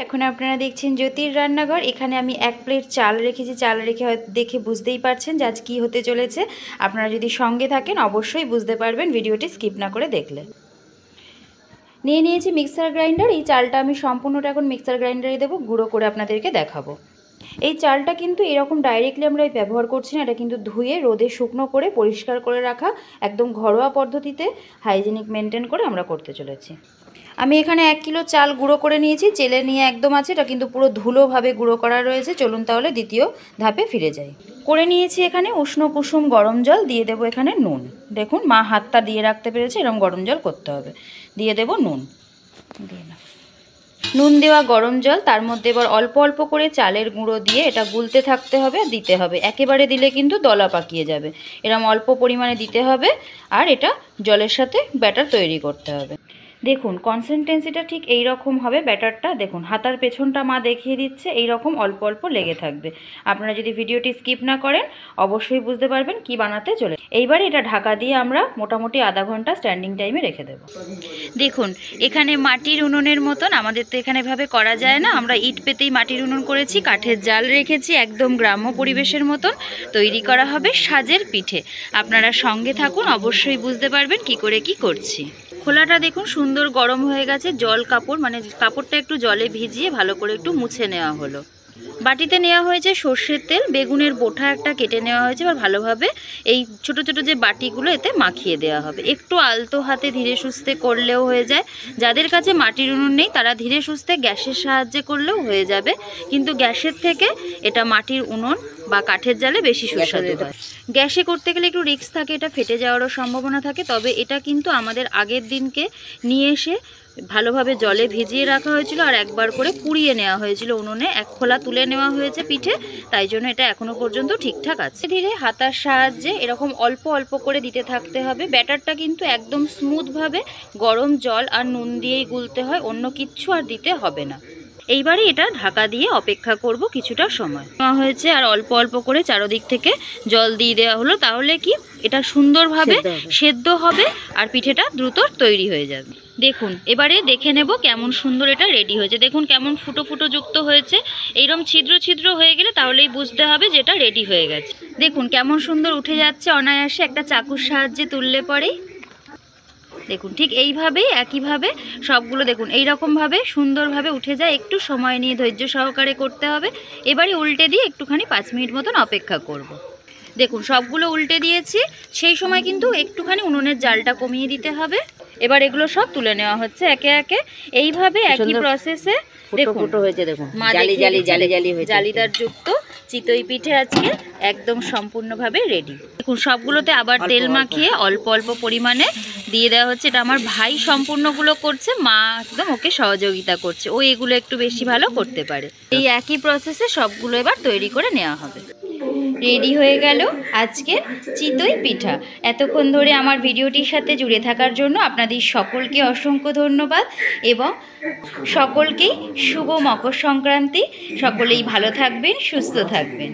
এখন আপনারা দেখছেন জ্যোতির রান্নাঘর। এখানে আমি 1 প্লেট চাল রেখেছি। চাল রেখে দেখে বুঝতেই পারছেন যে আজ কী হতে চলেছে। আপনারা যদি সঙ্গে থাকেন অবশ্যই বুঝতে পারবেন ভিডিওটি স্কিপ না করে দেখলে। নিয়ে নিয়েছি মিক্সার গ্রাইন্ডার। এই চালটা আমি সম্পূর্ণটা এখন মিক্সার গ্রাইন্ডারে দেবো, গুঁড়ো করে আপনাদেরকে দেখাবো। এই চালটা কিন্তু এরকম ডাইরেক্টলি আমরা ব্যবহার করছি না, এটা কিন্তু ধুয়ে রোদে শুকনো করে পরিষ্কার করে রাখা, একদম ঘরোয়া পদ্ধতিতে হাইজেনিক মেনটেন করে আমরা করতে চলেছি। আমি এখানে 1 কিলো চাল গুঁড়ো করে নিয়েছি, চেলে নিয়ে একদম আছে, এটা কিন্তু পুরো ধুলোভাবে গুঁড়ো করা রয়েছে। চলুন তাহলে দ্বিতীয় ধাপে ফিরে যাই। করে নিয়েছি এখানে উষ্ণ কুসুম গরম জল, দিয়ে দেবো এখানে নুন। দেখুন মা হাতটা দিয়ে রাখতে পেরেছে, এরকম গরম জল করতে হবে। দিয়ে দেবো নুন, নুন দেওয়া গরম জল, তার মধ্যে এবার অল্প অল্প করে চালের গুঁড়ো দিয়ে এটা গুলতে থাকতে হবে, দিতে হবে। একেবারে দিলে কিন্তু দলা পাকিয়ে যাবে, এরকম অল্প পরিমাণে দিতে হবে। আর এটা জলের সাথে ব্যাটার তৈরি করতে হবে। দেখুন কনসিস্টেন্সিটা ঠিক এই রকম হবে ব্যাটারটা। দেখুন হাতার পেছনটা মা দেখিয়ে দিচ্ছে, এই রকম অল্প অল্প লেগে থাকবে। আপনারা যদি ভিডিওটি স্কিপ না করেন অবশ্যই বুঝতে পারবেন কি বানাতে চলে। এইবারে এটা ঢাকা দিয়ে আমরা মোটামুটি আধা ঘন্টা স্ট্যান্ডিং টাইমে রেখে দেব। দেখুন এখানে মাটির উনুনের মতন, আমাদের তো এখানে এভাবে করা যায় না, আমরা ইট পেতেই মাটির উনুন করেছি, কাঠের জাল রেখেছি, একদম গ্রাম্য পরিবেশের মতন তৈরি করা হবে সাজের পিঠে। আপনারা সঙ্গে থাকুন, অবশ্যই বুঝতে পারবেন কি করে কি করছি। খোলাটা দেখুন সুন্দর গরম হয়ে গেছে, জল কাপড় মানে কাপড়টা একটু জলে ভিজিয়ে ভালো করে একটু মুছে নেওয়া হলো। বাটিতে নেওয়া হয়েছে সর্ষের তেল, বেগুনের বোটা একটা কেটে নেওয়া হয়েছে, এবার ভালোভাবে এই ছোট ছোট যে বাটিগুলো এতে মাখিয়ে দেওয়া হবে। একটু আলতো হাতে ধীরে সুস্থে করলেও হয়ে যায়। যাদের কাছে মাটির উনুন নেই তারা ধীরে সুস্থে গ্যাসের সাহায্যে করলেও হয়ে যাবে, কিন্তু গ্যাসের থেকে এটা মাটির উনুন বা কাঠের জালে বেশি সুস্বাদু হয়। গ্যাসে করতে গেলে একটু রিস্ক থাকে, এটা ফেটে যাওয়ারও সম্ভাবনা থাকে। তবে এটা কিন্তু আমাদের আগের দিনকে নিয়ে এসে ভালোভাবে জলে ভিজিয়ে রাখা হয়েছিল আর একবার করে পুড়িয়ে নেওয়া হয়েছিল উনুনে, 1 খোলা তুলে নেওয়া হয়েছে পিঠে, তাই জন্য এটা এখনো পর্যন্ত ঠিকঠাক আছে। ধীরে হাতার সাহায্যে এরকম অল্প অল্প করে দিতে থাকতে হবে। ব্যাটারটা কিন্তু একদম স্মুথভাবে গরম জল আর নুন দিয়েই গুলতে হয়, অন্য কিচ্ছু আর দিতে হবে না। এইবারে এটা ঢাকা দিয়ে অপেক্ষা করব কিছুটা সময়। নেওয়া হয়েছে আর অল্প অল্প করে চারদিক থেকে জল দিয়ে দেওয়া হলো, তাহলে কি এটা সুন্দরভাবে সেদ্ধ হবে আর পিঠেটা দ্রুত তৈরি হয়ে যাবে। দেখুন এবারে দেখে নেব কেমন সুন্দর এটা রেডি হয়েছে। দেখুন কেমন ফুটো ফুটো যুক্ত হয়েছে, এইরকম ছিদ্র ছিদ্র হয়ে গেলে তাহলেই বুঝতে হবে যে এটা রেডি হয়ে গেছে। দেখুন কেমন সুন্দর উঠে যাচ্ছে অনায়াসে, একটা চাকুর সাহায্যে তুললে পরেই। দেখুন ঠিক এইভাবেই একইভাবে সবগুলো দেখুন এইরকমভাবে সুন্দরভাবে উঠে যায়। একটু সময় নিয়ে ধৈর্য সহকারে করতে হবে। এবারে উল্টে দিয়ে একটুখানি 5 মিনিট মতন অপেক্ষা করব। দেখুন সবগুলো উল্টে দিয়েছি, সেই সময় কিন্তু একটুখানি উনুনের জালটা কমিয়ে দিতে হবে। এবার এগুলো সব তুলে নেওয়া হচ্ছে একে একে। এইভাবে একই প্রসেসে দেখুন হয়েছে, দেখুন জালিদার যুক্ত চিতই পিঠে আজকে একদম সম্পূর্ণভাবে রেডি। দেখুন সবগুলোতে আবার তেল মাখিয়ে অল্প অল্প পরিমাণে দিয়ে দেওয়া হচ্ছে। এটা আমার ভাই সম্পূর্ণগুলো করছে, মা একদম ওকে সহযোগিতা করছে, ও এগুলো একটু বেশি ভালো করতে পারে। এই একই প্রসেসে সবগুলো এবার তৈরি করে নেওয়া হবে। রেডি হয়ে গেল আজকের চিতই পিঠা। এতক্ষণ ধরে আমার ভিডিওটির সাথে জুড়ে থাকার জন্য আপনাদের সকলকে অসংখ্য ধন্যবাদ এবং সকলকেই শুভ মকর সংক্রান্তি। সকলেই ভালো থাকবেন, সুস্থ থাকবেন।